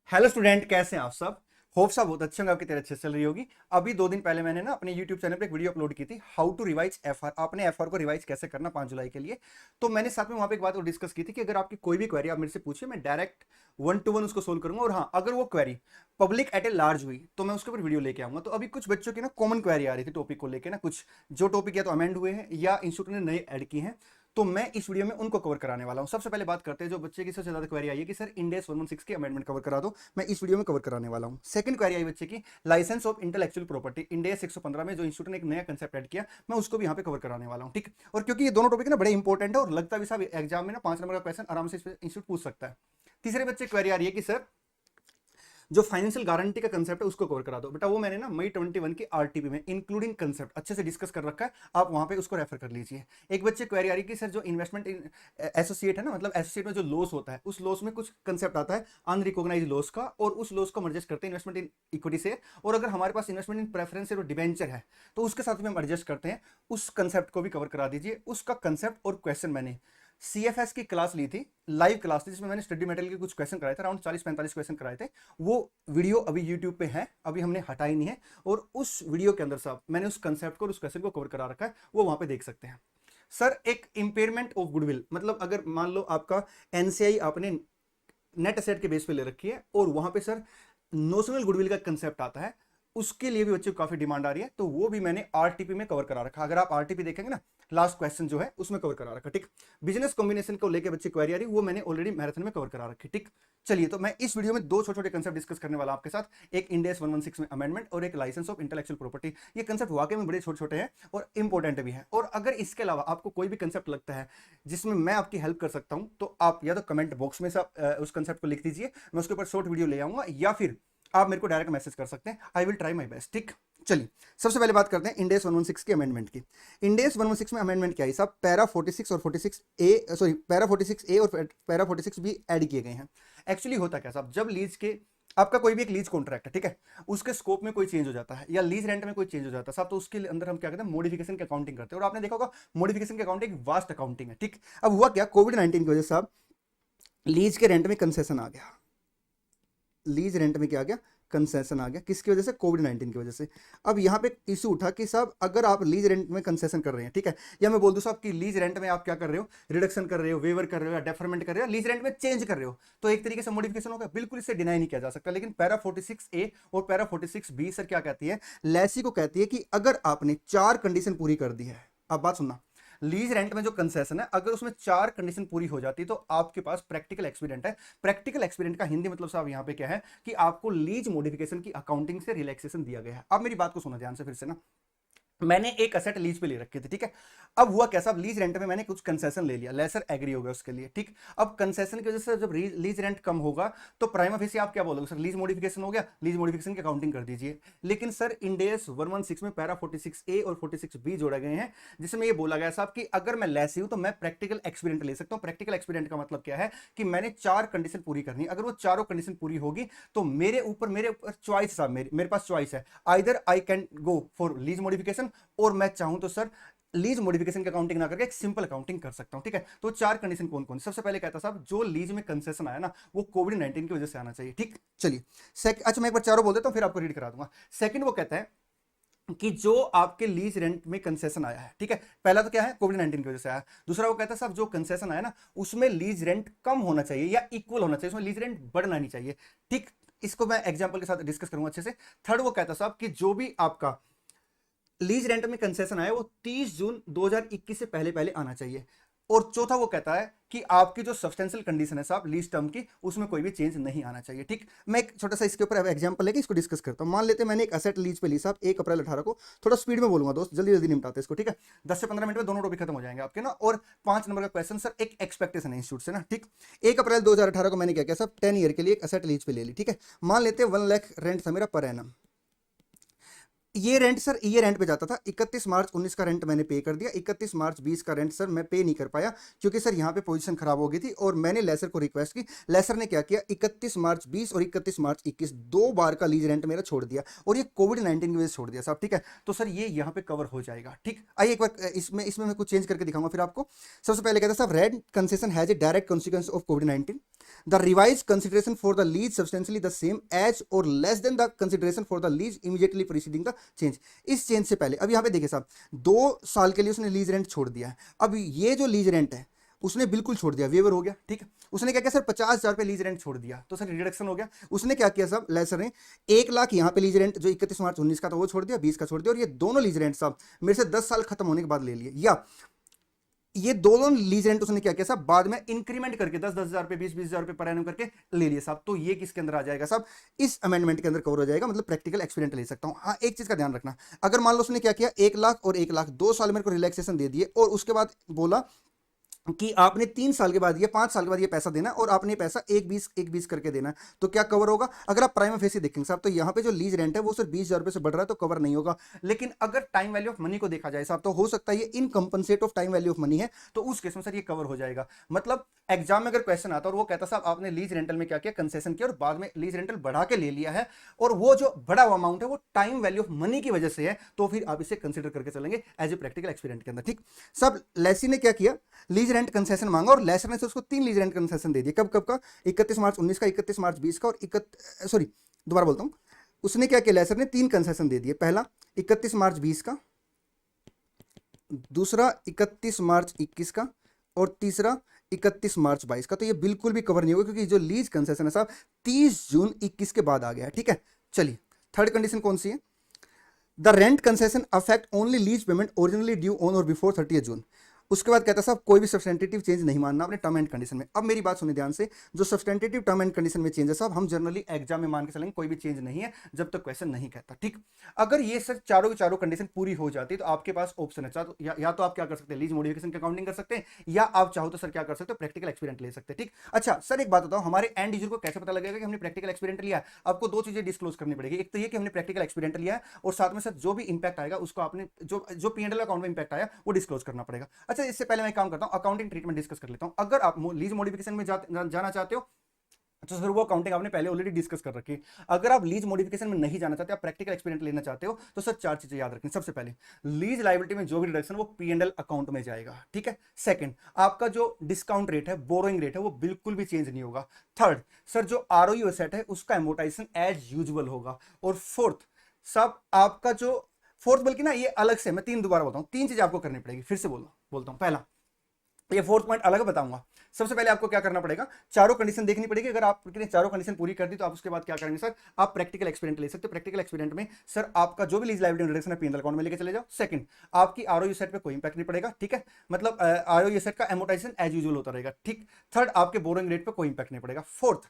Hello student, कैसे हैं आप सब। होप सब बहुत अच्छे होंगे, आपकी तरह अच्छे से चल रही होगी। अभी 2 दिन पहले मैंने ना अपने YouTube चैनल पे एक वीडियो अपलोड की थी, हाउ टू रिवाइज एफआर। आपने एफआर को रिवाइज कैसे करना 5 जुलाई के लिए। तो मैंने साथ में वहां पे एक बात और डिस्कस की थी कि अगर आपकी कोई भी क्वेरी आप मेरे से पूछिए, मैं डायरेक्ट 1 to 1 उसको सोल्व करूंगा। और हाँ, अगर वो query public at a large हुई तो मैं उसके ऊपर वीडियो लेके आऊंगा। तो अभी कुछ बच्चों की ना कॉमन क्वेरी आ रही थी टॉपिक को लेके ना, कुछ जो टॉपिक या तो अमेंड हुए हैं या इंस्टीट्यूट ने नए ऐड किए हैं, तो मैं इस वीडियो में उनको कवर कराने वाला हूं। सबसे पहले बात करते हैं जो बच्चे की सबसे ज्यादा क्वेरी आई है कि सर इंड AS 116 की अमेंडमेंट कवर करा दो, मैं इस वीडियो में कवर कराने वाला हूं। सेकंड क्वेरी आई बच्चे की license of intellectual property, Ind AS 115 में जो इंस्टीट्यूट ने एक नया कंसेप्ट ऐड किया, मैं उसको भी यहां पे कवर कराने वाला हूं। ठीक, और क्योंकि ये दोनों टॉपिक ना बड़े इंपॉर्टेंट है और लगता भी सब एग्जाम में ना 5 नंबर का क्वेश्चन आराम से इंस्टीट्यूट पूछ सकता है। तीसरे बच्चे क्वेरी आ रही है कि सर जो फाइनेंशियल गारंटी का कंसेप्ट है उसको कवर करा दो। बेटा वो मैंने ना मई 21 की आरटीपी में इंक्लूडिंग कंसेप्ट अच्छे से डिस्कस कर रखा है, आप वहां पे उसको रेफर कर लीजिए। एक बच्चे क्वेरी आ रही है कि सर जो इन्वेस्टमेंट एसोसिएट है ना, मतलब एसोसिएट में जो लॉस होता है, उस लॉस में कुछ कंसेप्ट आता है अनरिकॉग्नाइज लॉस का, और उस लॉस को एडजस्ट करते हैं इन्वेस्टमेंट इन इक्विटी से। और अगर हमारे पास इन्वेस्टमेंट इन प्रेफरेंस और डिबेंचर है तो उसके साथ में हम एडजस्ट करते हैं, उस कंसेप्ट को भी कवर करा दीजिए। उसका कंसेप्ट और क्वेश्चन मैंने CFS की क्लास ली थी, लाइव क्लास थी, जिसमें मैंने स्टडी मटेरियल के कुछ क्वेश्चन कराए थे, अराउंड 40-45 क्वेश्चन कराए थे। वो वीडियो अभी यूट्यूब पे है, अभी हमने हटाई नहीं है, और उस वीडियो के अंदर साहब मैंने उस कंसेप्ट को और उस क्वेश्चन को कवर करा रखा है, वो वहां पे देख सकते हैं। सर एक इंपेयरमेंट ऑफ गुडविल, मतलब अगर मान लो आपका एनसीआई आपने नेट एसेट के बेस पे ले रखी है और वहां पे सर नोशनल गुडविल का कंसेप्ट आता है, उसके लिए भी बच्चों को काफी डिमांड आ रही है, तो वो भी मैंने आरटीपी में कवर करा रखा। अगर आप आरटीपी देखेंगे ना, लास्ट क्वेश्चन जो है उसमें कवर करा रखा। ठीक, बिजनेस कॉम्बिनेशन को लेकर बच्चे क्वेरी आ रही, वो मैंने ऑलरेडी मैराथन में कवर करा रखी। ठीक, चलिए तो मैं इस वीडियो में 2 छोटे-छोटे कंसेप्ट डिस्कस करने वाला आपके साथ, एक इंड AS 116 में अमेंडमेंट और एक लाइसेंस ऑफ इंटेलेक्चुअल प्रॉपर्टी। ये कंसेप्ट वाकई में बड़े छोटे-छोटे हैं और इंपॉर्टेंट भी है। और अगर इसके अलावा आपको कोई भी कंसेप्ट लगता है जिसमें मैं आपकी हेल्प कर सकता हूं, तो आप या तो कमेंट बॉक्स में से उस कंसेप्ट को लिख दीजिए, मैं उसके ऊपर शॉर्ट वीडियो ले आऊंगा, या फिर आप मेरे को डायरेक्ट मैसेज कर सकते हैं। I will try my best. ठीक, चलिए सबसे पहले बात करते हैं इंड AS 116 की अमेंडमेंट की। इंड AS 116 में अमेंडमेंट क्या है साहब, पैरा 46 और 46A, सॉरी पैरा 46A और पैरा 46 भी ऐड किए गए हैं। एक्चुअली होता क्या साहब, जब लीज के आपका कोई भी एक लीज कॉन्ट्रैक्ट है, ठीक है, उसके स्कोप में कोई चेंज हो जाता है या लीज रेंट में कोई चेंज हो जाता है साहब, तो उसके अंदर हम क्या कहते हैं, मॉडिफिकेशन की अकाउंटिंग करते हैं। और आपने देखा होगा मॉडिफिकेशन की अकाउंटिंग वास्ट अकाउंटिंग है। ठीक, अब हुआ क्या, कोविड-19 की वजह से साहब लीज के रेंट में कंसेशन आ गया, लीज रेंट में क्या आ गया, कंसेशन आ गया। किसकी वजह से, कोविड-19 की वजह से। अब यहाँ पे इशू उठा कि साहब अगर आप लीज रेंट में कंसेशन कर रहे हैं, ठीक है, या मैं बोल दूं साहब कि लीज रेंट में आप क्या कर रहे हो, रिडक्शन कर रहे हो, वेवर कर रहे हो, या डेफरमेंट कर रहे हो, लीज रेंट में चेंज कर रहे हो, तो एक तरीके से मॉडिफिकेशन होगा, बिल्कुल इसे डिनाई नहीं किया जा सकता। लेकिन पैरा 46A और पैरा 46B सर क्या कहती है, लैसी को कहती है कि अगर आपने 4 कंडीशन पूरी कर दी है, अब बात सुनना, लीज रेंट में जो कंसेशन है अगर उसमें 4 कंडीशन पूरी हो जाती तो आपके पास प्रैक्टिकल एक्सपीरियंट है। प्रैक्टिकल एक्सपीरियंट का हिंदी मतलब साहब यहाँ पे क्या है कि आपको लीज मॉडिफिकेशन की अकाउंटिंग से रिलैक्सेशन दिया गया है। अब मेरी बात को सुना ध्यान से फिर से ना, मैंने एक असेट लीज पे ले रखी थी, ठीक है, अब हुआ कैसा, लीज रेंट में मैंने कुछ कंसेशन ले लिया, लेसर एग्री हो गया उसके लिए। ठीक, अब कंसेशन की वजह से जब लीज रेंट कम होगा तो प्राइमा फेसी आप क्या बोलोगे, सर लीज मॉडिफिकेशन हो गया, लीज मॉडिफिकेशन की अकाउंटिंग कर दीजिए। लेकिन सर इंड AS 116 में पैरा 46A और 46B जोड़े गए हैं, जिसमें ये बोला गया साहब कि अगर मैं लेसी हूं तो मैं प्रैक्टिकल एक्सपीरियंट ले सकता हूं। प्रैक्टिकल एक्सपीरियंट का मतलब क्या है कि मैंने 4 कंडीशन पूरी करनी है, अगर वो चारों कंडीशन पूरी होगी तो मेरे ऊपर चॉइस साहब, मेरे पास चॉइस है, either I can go for lease modification, और मैं चाहूं तो सर लीज मॉडिफिकेशन की अकाउंटिंग ना करके एक सिंपल अकाउंटिंग कर सकता हूं। ठीक है, तो 4 कंडीशन कौन कौन, सबसे पहले कहता साहब जो लीज में कंसेशन आया ना वो कोविड-19 की वजह से आना चाहिए। ठीक, चलिए अच्छा मैं एक बार चारों बोल देता हूं फिर आपको रीड करा दूंगा। सेकंड वो कहता है कि जो आपके लीज रेंट में कंसेशन आया है, ठीक है, पहला तो क्या है, कोविड-19 की वजह से आया। दूसरा वो कहता है साहब जो कंसेशन आया ना उसमें लीज रेंट कम होना चाहिए या इक्वल होना चाहिए, उसमें लीज रेंट बढ़ना नहीं चाहिए। ठीक, इसको मैं एग्जांपल के साथ डिस्कस करूंगा अच्छे से। थर्ड वो कहता है साहब कि जो भी आपका लीज रेंट में कंसेशन आया वो 30 जून 2021 से पहले पहले आना चाहिए। और चौथा वो कहता है कि आपकी जो सब्सटेंशियल कंडीशन है साहब लीज टर्म की, उसमें कोई भी चेंज नहीं आना चाहिए। ठीक, मैं एक छोटा सा इसके ऊपर एग्जांपल लेके इसको डिस्कस करता हूं। मान लेते हैं मैंने एक एसेट लीज पे ली साहब 1 अप्रैल 18 को, थोड़ा स्पीड में बोलूंगा दोस्त, जल्दी जल्दी निपटाते हैं इसको। ठीक है, 10 से 15 मिनट में दोनों टॉपिक खत्म हो जाएंगे आपके ना। और 5 नंबर का क्वेश्चन सर, एक एक्सपेक्टेशन है इंस्टीट्यूट से ना। ठीक, 1 अप्रैल 2018 को मैंने क्या किया साहब, 10 ईयर के लिए एक एसेट लीज पे ले ली। ठीक है, मान लेते हैं 1 लाख रेंट था मेरा पर एनम, ये रेंट सर, ये रेंट पे जाता था। 31 मार्च 19 का रेंट मैंने पे कर दिया, 31 मार्च 20 का रेंट सर मैं पे नहीं कर पाया क्योंकि सर यहाँ पे पोजीशन खराब हो गई थी और मैंने लेसर को रिक्वेस्ट की। लेसर ने क्या किया, 31 मार्च 20 और 31 मार्च 21 दो बार का लीज रेंट मेरा छोड़ दिया और ये कोविड-19 की वजह से छोड़ दिया साहब, ठीक है। तो सर ये यहाँ पे कवर हो जाएगा, ठीक। आइए एक बार इसमें इसमें मैं कुछ चेंज करके दिखाऊंगा फिर आपको। सबसे पहले कहता है साहब, rent concession has a direct consequence of covid. The revised consideration for the lease substantially the same as or less than the consideration for the lease immediately preceding the change। इस चेंज से पहले, अब यहाँ पे देखिए साहब, 2 साल के लिए उसने लीज रेंट छोड़ दिया है। अब ये जो लीज रेंट है उसने बिल्कुल छोड़ दिया, वेवर हो गया, ठीक है। उसने क्या किया सर, 50,000 पे लीज रेंट छोड़ दिया, तो सर रिडक्शन हो गया। उसने क्या किया साहब, लेसर ने 1 लाख यहाँ पे लीज रेंट जो 31 मार्च 19 का था वो छोड़ दिया, 20 का छोड़ दिया, और ये दोनों लीज रेंट साहब मेरे से 10 साल खत्म होने के बाद ले लिए। या ये दोनों लीज रेंट उसने क्या किया साहब, बाद में इंक्रीमेंट करके 10,000 पे 20,000 पे पर एनम करके ले लिए साहब। तो ये किसके अंदर आ जाएगा साहब, इस अमेंडमेंट के अंदर कवर हो जाएगा, मतलब प्रैक्टिकल एक्सपीरियंस ले सकता हूं। हाँ, एक चीज का ध्यान रखना, अगर मान लो उसने क्या किया, 1 लाख और 1 लाख 2 साल मेरे को रिलैक्सेशन दे दिए और उसके बाद बोला कि आपने 3 साल के बाद या 5 साल के बाद ये पैसा देना और आपने पैसा 1-20 करके देना, तो क्या कवर होगा। अगर आप प्राइम फेसी देखेंगे साहब, तो यहाँ पे जो लीज रेंट है वो सिर्फ 20,000 रुपए से बढ़ रहा है तो कवर नहीं होगा। लेकिन अगर टाइम वैल्यू ऑफ मनी को देखा जाए साहब, तो हो सकता है ये in compensation of time value of money है, तो उस केस में सर ये कवर हो जाएगा। मतलब एग्जाम में अगर क्वेश्चन आता और वो कहता साहब आपने लीज रेंटल में क्या किया, कंसेशन किया और बाद में लीज रेंटल बढ़ा के ले लिया है और वो जो बड़ा हुआ अमाउंट है वो टाइम वैल्यू ऑफ मनी की वजह से है, तो फिर आप इसे कंसिडर करके चलेंगे एज ए प्रैक्टिकल एक्सपीरियंस के अंदर, ठीक। सब लेसी ने क्या किया, लीज रेंट कंसेशन मांगा और लेसर ने से उसको 3 लीज रेंट कंसेशन दे दिए। कब कब का, 31 मार्च 19 का, 31 मार्च 20 का और दोबारा बोलता हूं, उसने क्या किया, लेसर ने 3 कंसेशन दे दिए। पहला 31 मार्च 20 का, दूसरा 31 मार्च 21 का और तीसरा 31 मार्च 22 का। तो ये बिल्कुल भी कवर नहीं होगा क्योंकि जो लीज कंसेशन है साहब 30 जून 21 के बाद आ गया है, ठीक है। चलिए थर्ड कंडीशन कौन सी है, the rent concession affect only lease payment originally due on और बिफोर 30 जून। उसके बाद कहता है साहब कोई भी सब्सटेंटेटिव चेंज नहीं मानना अपने टर्म एंड कंडीशन में। अब मेरी बात सुनिए ध्यान से, जो सब्सटेंटेटिव टर्म एंड कंडीशन में चेंज है साहब हम जनरली एग्जाम में मान के चलेंगे कोई भी चेंज नहीं है जब तक क्वेश्चन नहीं कहता, ठीक। अगर ये सर चारों की चारों कंडीशन पूरी हो जाती है तो आपके पास ऑप्शन है, या तो आप क्या कर सकते हैं, लीज मॉडिफिकेशन की काउंटिंग कर सकते हैं, या आप चाहो तो सर क्या कर सकते हो, प्रैक्टिकल एक्सपीरियंस ले सकते हैं, ठीक। अच्छा सर एक बात बताओ, हमारे एंड यूजर को कैसे पता लगेगा कि हमने प्रैक्टिकल एक्सपीरियंस लिया है। आपको 2 चीजें डिस्क्लोज करनी पड़ेगी, एक तो ये कि हमने प्रैक्टिकल एक्सपीरियंस लिया है और साथ में सर जो भी इंपैक्ट आएगा उसको आपने जो पीएनएल अकाउंट में इंपैक्ट आया वो डिस्क्लोज करना पड़ेगा। अच्छा इससे पहले मैं काम करता हूं, अकाउंटिंग ट्रीटमेंट डिस्कस कर लेता हूं। अगर आप लीज मॉडिफिकेशन में जाना चाहते हो तो सर वो अकाउंटिंग आपने पहले ऑलरेडी डिस्कस कर रखी है। अगर आप लीज मॉडिफिकेशन में नहीं जाना चाहते, आप प्रैक्टिकल एक्सपीरियंस लेना चाहते हो, तो सर 4 चीजें याद रखनी। सबसे पहले लीज लायबिलिटी में जो भी रिडक्शन वो पीएनएल अकाउंट में जाएगा, ठीक है। सेकंड, आपका जो डिस्काउंट रेट है, बोरोइंग रेट है, वो बिल्कुल भी चेंज नहीं होगा। थर्ड सर, जो आरओयू एसेट है उसका एमोर्टाइजेशन एज यूजुअल होगा। और फोर्थ सब आपका जो फोर्थ, बल्कि ना ये अलग से मैं 3 दोबारा बताऊं, 3 चीजें आपको करनी पड़ेगी, फिर से बोलता हूं। पहला, ये फोर्थ पॉइंट अलग बताऊंगा। सबसे पहले आपको क्या करना पड़ेगा, चारों कंडीशन देखनी पड़ेगी। अगर आपने चारों कंडीशन पूरी कर दी तो आप उसके बाद क्या करेंगे सर, आप प्रैक्टिकल एक्सपीरियंस ले सकते हो। प्रैक्टिकल एक्सपीरियंस में सर आपका जो भी लीज लायबिलिटी रिडक्शन है पीएनएल अकाउंट में लेके चले जाओ। सेकंड, आपकी आरओयू सेट पे कोई इंपैक्ट नहीं पड़ेगा, ठीक है, मतलब आरओयू सेट का एमोर्टाइजेशन एज यूजुअल होता रहेगा, ठीक। थर्ड, आपके बोरोइंग रेट पे कोई इंपैक्ट नहीं पड़ेगा। फोर्थ,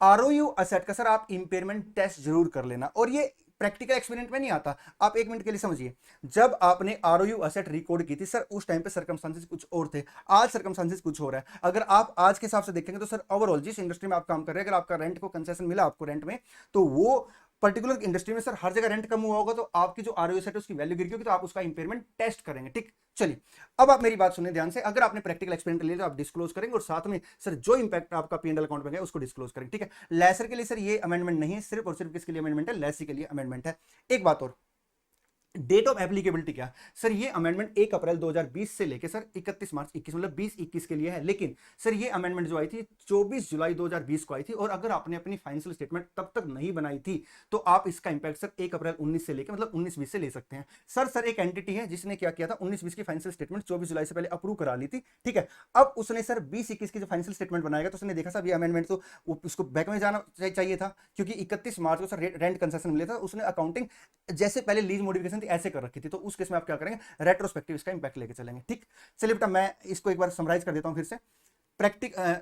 आरओयू असेट का सर आप इंपेयरमेंट टेस्ट जरूर कर लेना, और ये प्रैक्टिकल एक्सपीरियंस में नहीं आता। आप 1 मिनट के लिए समझिए, जब आपने आरओयू असेट रिकॉर्ड की थी सर उस टाइम पे सर्कमस्टांसेस कुछ और थे, आज सर्कमस्टांसेस कुछ हो रहा है। अगर आप आज के हिसाब से देखेंगे तो सर ओवरऑल जिस इंडस्ट्री में आप काम कर रहे हैं, अगर आपका रेंट को कंसेशन मिला आपको रेंट में, तो वो पर्टिकुलर इंडस्ट्री में सर हर जगह रेंट कम हुआ होगा, तो आपकी जो आरओयू सेट है उसकी वैल्यू गिर गई होगी, तो आप उसका इंपेयरमेंट टेस्ट करेंगे, ठीक। चलिए अब आप मेरी बात सुनिए ध्यान से, अगर आपने प्रैक्टिकल एक्सपीरियंस लिया तो आप डिस्क्लोज करेंगे और साथ में सर जो इंपैक्ट आपका पीएनएल अकाउंट में गया उसको डिस्क्लोज करेंगे, ठीक है। लेसर के लिए सर ये अमेंडमेंट नहीं है, सिर्फ और सिर्फ किसके लिए अमेंडमेंट है, लेसी के लिए अमेंडमेंट है। एक बात और, डेट ऑफ एप्लीकेबिलिटी क्या सर, ये अमेंडमेंट 1 अप्रैल 2020 से लेके सर 31 मार्च 21 मतलब 20-21 के लिए है। लेकिन सर ये अमेंडमेंट जो आई थी 24 जुलाई 2020 को आई थी, और अगर आपने अपनी फाइनेंशियल स्टेटमेंट तब तक नहीं बनाई थी तो आप इसका इंपैक्ट सर 1 अप्रैल 19 से लेके मतलब 19-20 से ले सकते हैं। सर एक एंटिटी है जिसने क्या किया था, 19-20 की फाइनेंशियल स्टेटमेंट 24 जुलाई से पहले अप्रूव करा ली थी, ठीक है। अब उसने सर 20-21 की जो फाइनेंशियल स्टेटमेंट बनाएगा तो उसने देखा सर ये अमेंडमेंट तो उसको बैक में जाना चाहिए था, क्योंकि 31 मार्च को सर रेंट कंसेशन मिला था, उसने अकाउंटिंग जैसे पहले लीज मॉडिफिकेशन थी ऐसे कर रखी थी, तो उस केस में आप क्या करेंगे, रेट्रोस्पेक्टिव इसका इंपैक्ट लेके चलेंगे, ठीक। चलिए बेटा मैं इसको एक बार समराइज कर देता हूं फिर से।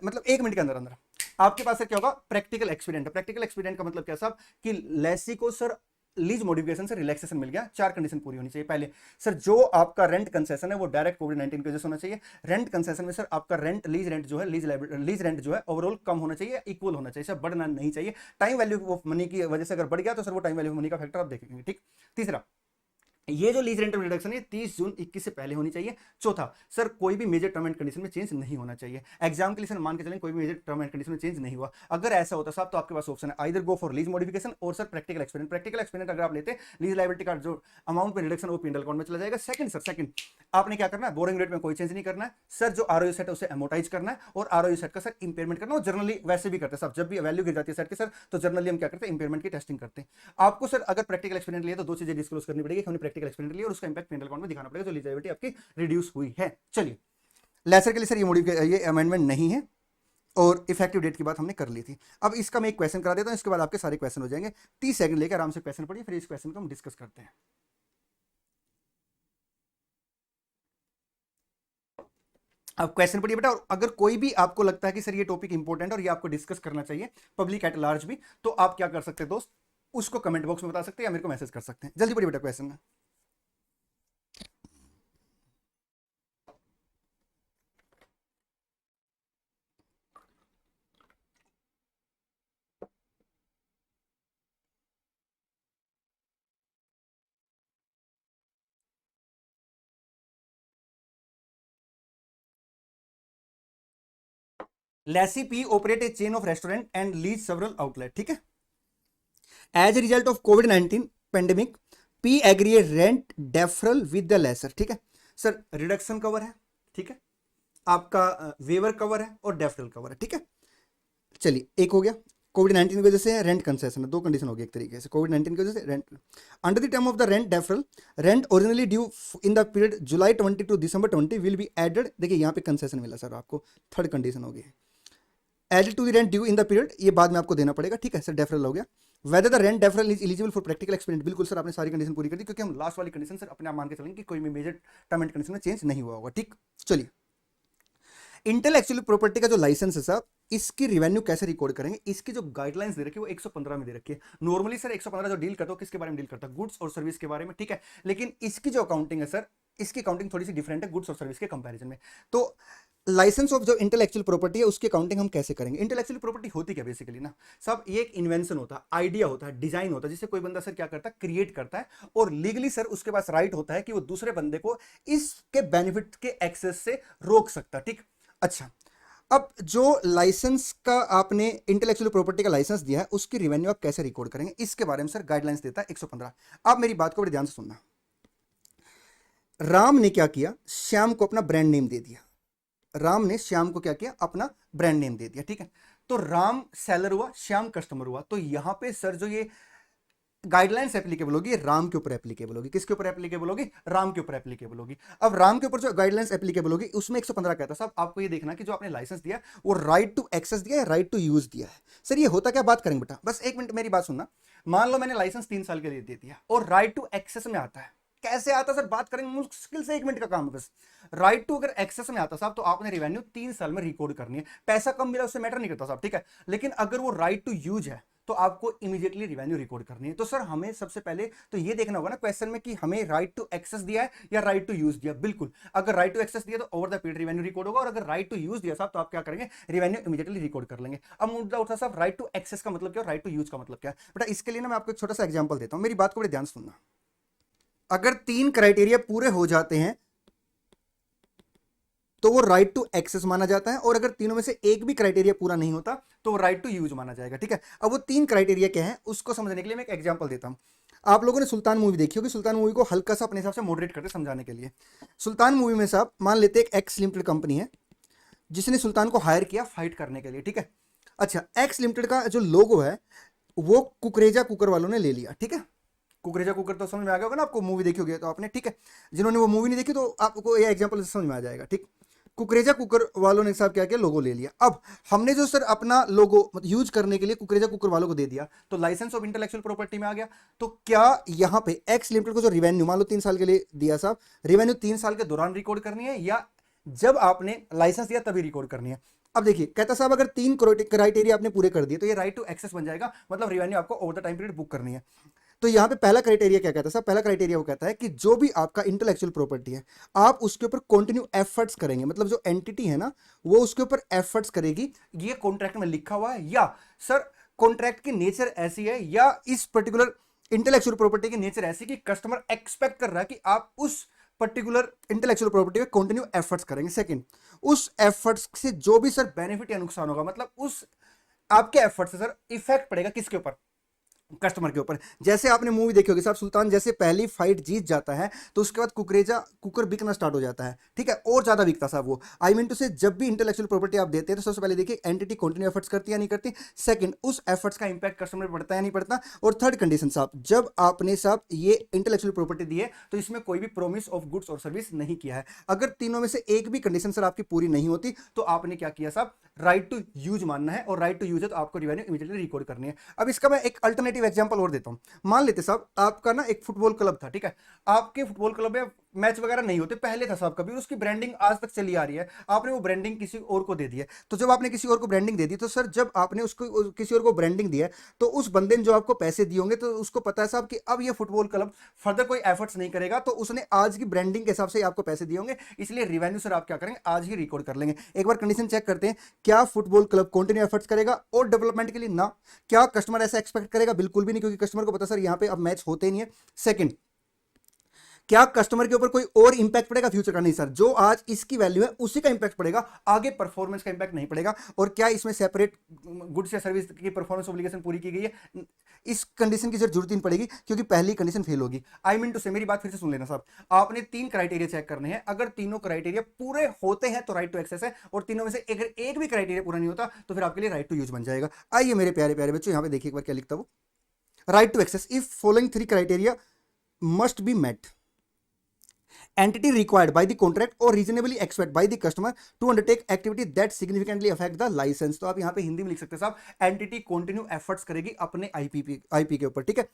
मतलब 1 मिनट के अंदर आपके पास क्या होगा, प्रैक्टिकल एक्सपीरियंस। प्रैक्टिकल एक्सपीरियंस का मतलब क्या साहब, कि लेसी को सर लीज मॉडिफिकेशन से रिलैक्सेशन मिल गया, 4 कंडीशन पूरी होनी चाहिए। पहले सर जो आपका रेंट कंसेशन है वो डायरेक्ट कोविड-19 की वजह से होना चाहिए। रेंट कंसेशन में सर आपका लीज रेंट जो है लीज रेंट जो है ओवरऑल कम होना चाहिए, इक्वल होना चाहिए, सर बढ़ना नहीं चाहिए। टाइम वैल्यू ऑफ मनी की वजह से अगर बढ़ गया तो सर वो टाइम वैल्यू ऑफ मनी का फैक्टर आप देखेंगे, ठीक। तीसरा, ये जो लीज रेंटल रिडक्शन है 30 जून 21 से पहले होनी चाहिए। चौथा, सर कोई भी मेजर टर्म एंड कंडीशन में चेंज नहीं होना चाहिए। एग्जाम के लिए सर मान के चलें कोई भी मेजर टर्म एंड कंडीशन में चेंज नहीं हुआ, अगर ऐसा होता साहब तो आपके पास ऑप्शन है either go for lease modification और sir practical experiment. Practical experiment अगर आप लेते लीज लायबिलिटी का जो अमाउंट में रिडक्शन वो पिंडल अकाउंट में चला जाएगा। सेकंड आपने क्या करना है, बोरिंग रेट में कोई चेंज नहीं करना है सर, जो आरओयू सेट है उसे एमोटाइज करना है और आरओयू सेट का सर इंपेयरमेंट करना है। जनरली वैसे भी करते हैं सब, जब भी वैल्यू गिर जाती है सेट की सर तो जनरली हम क्या करते हैं, इंपेयरमेंट की टेस्टिंग करते हैं। आपको सर अगर प्रैक्टिकल एक्सपेरिमेंट लिया तो दो चीजें डिस्क्लोज करनी पड़ेगी, हमने प्रैक्टिकल एक्सपेरिमेंट लिया और उसका इंपैक्ट पिंडल अकाउंट में दिखाना पड़ेगा, जो लीजिबिलिटी आपकी रिड्यूस हुई है। चलिए, लेसर के लिए सर ये अमेंडमेंट नहीं है और इफेक्टिव डेट की बात हमने कर ली थी। अब इसका मैं एक क्वेश्चन करा देता हूं, इसके बाद आपके सारे क्वेश्चन हो जाएंगे। 30 सेकंड लेकर आराम से क्वेश्चन पढ़िए, फिर इस क्वेश्चन को हम डिस्कस करते हैं। अब क्वेश्चन पढ़िए बेटा, और अगर कोई भी आपको लगता है कि सर ये टॉपिक इंपॉर्टेंट और ये आपको डिस्कस करना चाहिए पब्लिक एट लार्ज भी, तो आप क्या कर सकते हैं दोस्त, उसको कमेंट बॉक्स में बता सकते हैं या मेरे को मैसेज कर सकते हैं। जल्दी पढ़िए बेटा क्वेश्चन में। Lassie P operate a chain of restaurant and lease several outlet, ठीक है। As a result of COVID-19 pandemic, P agree a rent deferral with the lessor, ठीक है। सर रिडक्शन कवर है, ठीक है, आपका वेवर कवर है और डेफरल कवर है, ठीक है। चलिए, एक हो गया कोविड-19 की वजह से रेंट कंसेशन है, दो कंडीशन हो गई एक तरीके से कोविड-19 की वजह से rent. Under the term of the rent deferral, rent originally due in the period July 20 to December 20 will be added, देखिए यहाँ पे कंसेशन मिला सर आपको, थर्ड कंडीशन हो गई, added to the rent due in the period, ये बाद में आपको देना पड़ेगा, ठीक है सर, डेफरल हो गया। Whether the rent deferral is eligible for practical experiment, बिल्कुल सर आपने सारी कंडीशन पूरी कर दी, क्योंकि हम लास्ट वाली कंडीशन सर अपने आप मान के चलेंगे कि कोई भी मेजर टर्म एंड कंडीशन में चेंज नहीं हुआ होगा, ठीक। चलिए, इंटेलेक्चुअल प्रॉपर्टी का जो लाइसेंस है साहब, इसकी रेवेन्यू कैसे रिकॉर्ड करेंगे, इसकी जो गाइडलाइंस दे रखी है वो 115 में दे रखी है। नॉर्मली सर 115 जो डील करता है किसके बारे में डील करता है, गुड्स और सर्विस के बारे में, ठीक है। लेकिन इसकी जो अकाउंटिंग है सर, इसकी अकाउंटिंग थोड़ी सी डिफरेंट है गुड्स और सर्विस के कंपैरिजन में। तो लाइसेंस ऑफ जो इंटेलेक्चुअल प्रॉपर्टी है उसकी अकाउंटिंग हम कैसे करेंगे। इंटेलेक्चुअल प्रॉपर्टी होती क्या बेसिकली ना सब, ये एक इन्वेंशन होता है, आइडिया होता है, डिजाइन होता है, जिसे कोई बंदा सर क्या करता है, क्रिएट करता है, और लीगली सर उसके पास राइट होता है कि वो दूसरे बंदे को इसके बेनिफिट के एक्सेस से रोक सकता है, ठीक। अच्छा, अब जो लाइसेंस का आपने इंटेलेक्चुअल प्रॉपर्टी का लाइसेंस दिया है उसकी रेवेन्यू आप कैसे रिकॉर्ड करेंगे, इसके बारे में सर गाइडलाइंस देता है 115। आप मेरी बात को बड़े ध्यान से सुनना। राम ने क्या किया, श्याम को अपना ब्रांड नेम दे दिया, राम ने श्याम को क्या किया, अपना ब्रांड नेम दे दिया, ठीक है। तो राम सेलर हुआ, श्याम कस्टमर हुआ, तो यहां पे सर जो ये गाइडलाइंस एप्लीकेबल होगी राम के ऊपर एप्लीकेबल होगी, किसके ऊपर एप्लीकेबल होगी, राम के ऊपर एप्लीकेबल होगी। अब राम के ऊपर जो गाइडलाइंस एप्लीकेबल होगी उसमें 115 कहता है साहब, आपको ये देखना कि जो आपने लाइसेंस दिया वो राइट टू एक्सेस दिया है, राइट टू यूज दिया है। सर ये होता क्या, बात करेंगे बेटा, बस एक मिनट मेरी बात सुनना। मान लो मैंने लाइसेंस 3 साल के लिए दे दिया और राइट टू एक्सेस में आता है, कैसे आता सर, बात करेंगे, मुश्किल से 1 मिनट का काम है बस। राइट टू अगर एक्सेस में आता साहब तो आपने रेवेन्यू 3 साल में रिकॉर्ड करनी है, पैसा कम मिला उससे मैटर नहीं करता साहब, ठीक है। लेकिन अगर वो राइट टू यूज है तो आपको इमीडिएटली रेवेन्यू रिकॉर्ड करनी है। तो सर हमें सबसे पहले तो ये देखना होगा ना क्वेश्चन में कि हमें राइट टू एक्सेस दिया है या राइट टू यूज दिया। बिल्कुल, अगर राइट टू एक्सेस दिया तो over the period revenue record होगा, और अगर राइट टू यूज दिया साहब तो आप क्या करेंगे, रेवेन्यू इमीडिएटली रिकॉर्ड कर लेंगे। अब मुद्दा उठा साहब राइट टू एक्सेस का मतलब क्या, राइट टू यूज का मतलब क्या है बेटा। इसके लिए ना मैं आपको एक छोटा सा एग्जाम्पल देता हूं, मेरी बात को बड़े ध्यान से सुनना। अगर 3 क्राइटेरिया पूरे हो जाते हैं तो वो राइट टू एक्सेस माना जाता है, और अगर तीनों में से एक भी क्राइटेरिया पूरा नहीं होता तो वो राइट टू यूज माना जाएगा, ठीक है। अब वो 3 क्राइटेरिया क्या है उसको समझने के लिए मैं एक एग्जांपल देता हूं। आप लोगों ने सुल्तान मूवी देखी होगी, सुल्तान मूवी को हल्का सा अपने हिसाब से मॉडरेट करके समझाने के लिए। सुल्तान मूवी में साहब मान लेते एक एक्स लिमिटेड कंपनी है जिसने सुल्तान को हायर किया फाइट करने के लिए, ठीक है। अच्छा, एक्स लिमिटेड का जो लोगो है वो कुकरेजा कुकर वालों ने ले लिया, ठीक है। कुकरेजा कुकर तो समझ में आ गया होगा ना आपको, मूवी देखी होगी तो आपने, ठीक है। जिन्होंने वो मूवी नहीं देखी तो आपको ये एग्जांपल समझ में आ जाएगा, ठीक। कुकरेजा कुकर वालों ने साहब क्या किया, लोगो ले लिया। अब हमने जो सर अपना लोगो यूज करने के लिए कुकरेजा कुकर वालों को दे दिया तो लाइसेंस ऑफ इंटेलेक्चुअल प्रॉपर्टी में आ गया। तो क्या यहाँ पे एक्स लिमिटेड को जो रेवेन्यू मान लो 3 साल के लिए दिया साहब, रेवेन्यू 3 साल के दौरान रिकॉर्ड करनी है या जब आपने लाइसेंस दिया तभी रिकॉर्ड करनी है। अब देखिए कहता साहब अगर 3 क्राइटेरिया आपने पूरे कर दिए तो ये राइट टू एक्सेस बन जाएगा, मतलब रेवेन्यू आपको over the time period book करनी है। तो यहाँ पे पहला क्राइटेरिया क्या कहता है साहब, पहला क्राइटेरिया वो कहता है कि जो भी आपका इंटेलेक्चुअल प्रॉपर्टी है आप उसके ऊपर कंटिन्यू एफर्ट्स करेंगे, मतलब जो एंटिटी है ना वो उसके ऊपर एफर्ट्स करेगी, ये कॉन्ट्रैक्ट में लिखा हुआ है, या सर कॉन्ट्रैक्ट की नेचर ऐसी है या इस पर्टिकुलर इंटेलेक्चुअल प्रॉपर्टी की नेचर ऐसी कि कस्टमर एक्सपेक्ट कर रहा है कि आप उस पर्टिकुलर इंटेलेक्चुअल प्रॉपर्टी में कंटिन्यू एफर्ट्स करेंगे। सेकंड, उस एफर्ट्स से जो भी सर बेनिफिट या नुकसान होगा, मतलब उस आपके एफर्ट से सर इफेक्ट पड़ेगा किसके ऊपर, कस्टमर के ऊपर। जैसे आपने मूवी देखी होगी साहब सुल्तान, जैसे पहली फाइट जीत जाता है तो उसके बाद कुकर बिकना स्टार्ट हो जाता है, ठीक है, और ज्यादा बिकता साहब वो। आई मीन टू से जब भी इंटेलेक्चुअल प्रॉपर्टी आप देते हैं तो सबसे पहले देखिए एंटिटी कंटिन्यू एफर्ट्स करती है या नहीं करती, सेकंड उस एफर्ट्स का इंपैक्ट कस्टमर पर पड़ता है या नहीं पड़ता, और थर्ड कंडीशन साहब जब आपने साहब ये इंटेलेक्चुअल प्रॉपर्टी दी है तो इसमें कोई भी प्रोमिस ऑफ गुड्स और सर्विस नहीं किया है। अगर तीनों में से एक भी कंडीशन सर आपकी पूरी नहीं होती तो आपने क्या किया साहब, राइट टू यूज मानना है, और राइट टू यूज है तो आपको रिवेन्यू इमीडिएटली रिकॉर्ड करनी है। अब इसका मैं एक अल्टरनेटिव एग्जांपल और देता हूं। मान लेते साहब आपका ना एक फुटबॉल क्लब था, ठीक है, आपके फुटबॉल क्लब में मैच वगैरह नहीं होते, पहले था साहब कभी, उसकी ब्रांडिंग आज तक चली आ रही है, आपने वो ब्रांडिंग किसी और को दे दी है। तो जब आपने किसी और को ब्रांडिंग दे दी तो सर जब आपने उसको किसी और को ब्रांडिंग दी है तो उस बंदे ने जो आपको पैसे दिए होंगे तो उसको पता है साहब कि अब ये फुटबॉल क्लब फर्दर कोई एफर्ट्स नहीं करेगा, तो उसने आज की ब्रांडिंग के हिसाब से आपको पैसे दिए होंगे, इसलिए रिवेन्यू सर आप क्या करेंगे, आज ही रिकॉर्ड कर लेंगे। एक बार कंडीशन चेक करते हैं, क्या फुटबॉल क्लब कंटिन्यू एफर्ट्स करेगा और डेवलपमेंट के लिए, ना। क्या कस्टमर ऐसा एक्सपेक्ट करेगा, बिल्कुल भी नहीं, क्योंकि कस्टमर को पता सर यहाँ पे अब मैच होते ही नहीं है। सेकंड, क्या कस्टमर के ऊपर कोई और इंपैक्ट पड़ेगा फ्यूचर का, नहीं सर, जो आज इसकी वैल्यू है उसी का इंपैक्ट पड़ेगा, आगे परफॉर्मेंस का इंपैक्ट नहीं पड़ेगा। और क्या इसमें सेपरेट गुड्स या सर्विस की परफॉर्मेंस ऑब्लिगेशन पूरी की गई है, इस कंडीशन की जरूरत नहीं पड़ेगी क्योंकि पहली कंडीशन फेल होगी। आई मीन टू से, मेरी बात फिर से सुन लेना साहब, आपने तीन क्राइटेरिया चेक करने हैं, अगर तीनों क्राइटेरिया पूरे होते हैं तो राइट टू एक्सेस है, और तीनों में से अगर एक भी क्राइटेरिया पूरा नहीं होता तो फिर आपके लिए राइट टू यूज बन जाएगा। आइए मेरे प्यारे प्यारे बच्चों, यहां पे देखिए एक बार क्या लिखता हूं, right to access if following three criteria must be met, entity required by the contract or reasonably expected by the customer to undertake activity that significantly affect the license। तो आप यहां पे हिंदी में लिख सकते हैं साहब, एंटिटी कंटिन्यू एफर्ट्स करेगी अपने आईपी के ऊपर, ठीक है।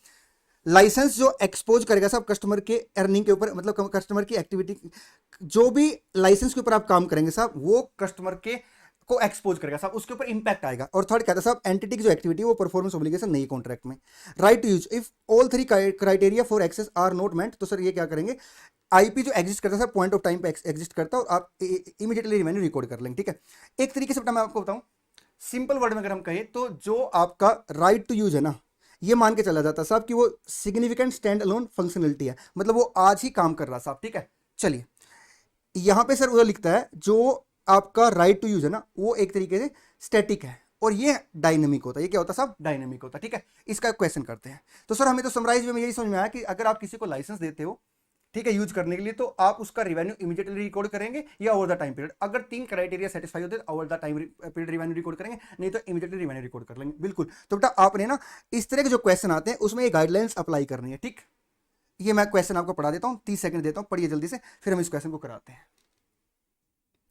लाइसेंस जो एक्सपोज करेगा साहब कस्टमर के अर्निंग के ऊपर, मतलब कस्टमर की एक्टिविटी, जो भी लाइसेंस के ऊपर आप काम करेंगे साहब वो कस्टमर के को एक्सपोज करेगा साहब, उसके ऊपर इंपैक्ट आएगा। और थर्ड कहता है साहब एंटिटी की जो एक्टिविटी है वो परफॉर्मेंस ऑब्लिगेशन नहीं कॉन्ट्रैक्ट में। Right to use if all three criteria for access are not met, तो सर ये क्या करेंगे, आईपी जो एग्जिस्ट करता है सर पॉइंट ऑफ टाइम पे एग्जिस्ट करता है और आप इमीडिएटली रिवेन्यू रिकॉर्ड कर लेंगे, ठीक है। एक तरीके से बेटा मैं आपको बताऊं, सिंपल वर्ड में अगर हम कहें तो जो आपका राइट टू यूज है ना, ये मान के चला जाता है साहब कि वो सिग्निफिकेंट स्टैंड अलोन फंक्शनलिटी है, मतलब वो आज ही काम कर रहा साहब, ठीक है। चलिए यहां पे सर वो लिखता है जो आपका राइट टू यूज है ना वो एक तरीके से स्टैटिक है और ये डायनेमिक होता है। ये क्या होता है साहब, डायनेमिक होता है, ठीक है। इसका क्वेश्चन करते हैं। तो सर हमें तो समराइज में यही समझ में आया कि अगर आप किसी को लाइसेंस देते हो, ठीक है, यूज करने के लिए, तो आप उसका रिवेन्यू इमीडिएटली रिकॉर्ड करेंगे या ओवर द टाइम पीरियड। अगर तीन क्राइटेरिया सेटिस्फाई होते हैं over the time period revenue record करेंगे, नहीं तो इमीडिएटली रिवेन्यू रिकॉर्ड कर लेंगे, बिल्कुल। तो बेटा आपने ना इस तरह के जो क्वेश्चन आते हैं उसमें ये गाइडलाइंस अप्लाई करनी है, ठीक। ये मैं क्वेश्चन आपको पढ़ा देता हूं, 30 सेकंड देता हूं, पढ़िए जल्दी से, फिर हम इस क्वेश्चन को कराते हैं।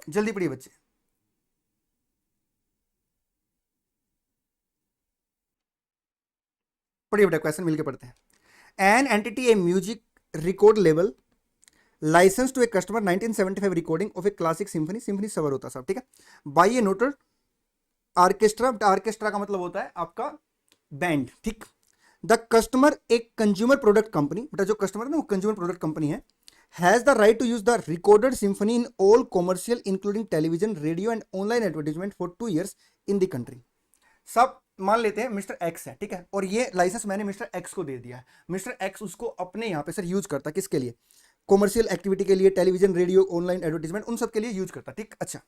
जल्दी पढ़िए बच्चे। पढ़िए बेटा, क्वेश्चन मिलकर पढ़ते हैं। An entity a music record label license to a customer 1975 recording of a classic symphony, symphony सवर होता है साहब, ठीक है, by a noted orchestra, orchestra का मतलब होता है आपका बैंड, ठीक। द कस्टमर एक कंज्यूमर प्रोडक्ट कंपनी, बेटा जो कस्टमर है ना वो कंज्यूमर प्रोडक्ट कंपनी है, has the right to use the recorded symphony in all commercial including television radio and online advertisement for 2 years in the country. सब मान लेते हैं मिस्टर एक्स है, ठीक है, और ये लाइसेंस मैंने मिस्टर एक्स को दे दिया है। मिस्टर एक्स उसको अपने यहाँ पे सर यूज करता है, किसके लिए, कॉमर्शियल एक्टिविटी के लिए, टेलीविजन रेडियो ऑनलाइन एडवर्टाइजमेंट उन सब के लिए यूज करता है, ठीक। अच्छा,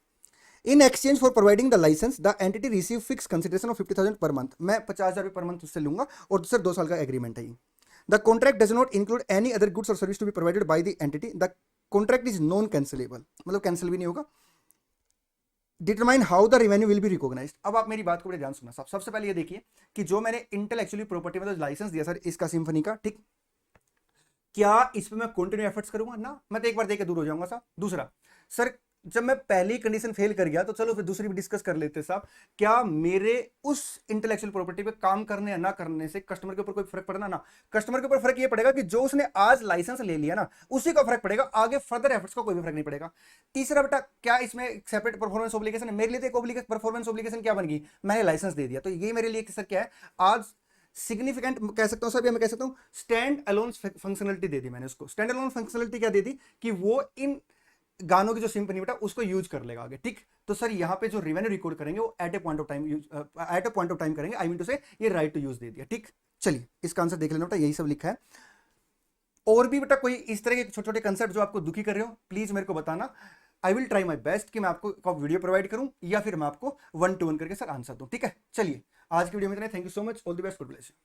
in exchange for providing the license the entity receive fix consideration of 50,000 per month, मैं 50,000 रुपये पर मंथ उससे लूंगा और सर 2 साल का एग्रीमेंट है। The contract does not include any other goods और service to be provided by the entity, the contract is non cancellable, मतलब कैंसिल भी नहीं होगा। Determine how the revenue will be recognised. अब आप मेरी बात को बड़े ध्यान सुनना साहब। सबसे पहले ये देखिए कि जो मैंने इंटेलेक्चुअली प्रॉपर्टी में लाइसेंस दिया सर इसका सिम्फनी का, ठीक, क्या इस पे मैं कंटिन्यू एफर्ट्स करूंगा ना, मैं तो एक बार देके दूर हो जाऊंगा साहब। दूसरा सर जब मैं पहली कंडीशन फेल कर गया तो चलो फिर दूसरी भी डिस्कस कर लेते हैं साहब, क्या मेरे उस इंटेलेक्चुअल प्रॉपर्टी पे काम करने या ना करने से कस्टमर के ऊपर कोई फर्क पड़ना, ना। कस्टमर के ऊपर फर्क ये पड़ेगा कि जो उसने आज लाइसेंस ले लिया ना उसी का फर्क पड़ेगा, आगे फर्दर एफर्ट्स का कोई भी फर्क नहीं पड़ेगा। तीसरा बेटा क्या इसमें सेपरेट परफॉर्मेंस ऑब्लिगेशन है, मेरे लिए तो एक परफॉर्मेंस ऑब्लिगेशन क्या बन गई, मैंने लाइसेंस दे दिया, तो ये मेरे लिए सर क्या है, आज सिग्निफिकेंट कह सकता हूं सर, या मैं कह सकता हूं स्टैंड अलोन फंक्शनलिटी दे दी मैंने उसको। स्टैंड अलोन फंक्शनलिटी क्या दे दी कि वो इन गानों की जो सिंपनी बेटा उसको यूज कर लेगा आगे, ठीक। तो सर यहाँ पे जो रेवेन्यू रिकॉर्ड करेंगे वो at a point of time use, at a point of time करेंगे, आई मीन टू से ये राइट टू यूज दे दिया, ठीक। चलिए इसका आंसर देख लेना बेटा, यही सब लिखा है। और भी बेटा कोई इस तरह के छोटे छोटे कंसेप्ट जो आपको दुखी कर रहे हो, प्लीज मेरे को बताना। I will try my best कि मैं आपको वीडियो प्रोवाइड करूं या फिर मैं आपको 1 to 1 करके सर आंसर दूं, ठीक है। चलिए आज की वीडियो में इतना, thank you so much, all the best, good bless you.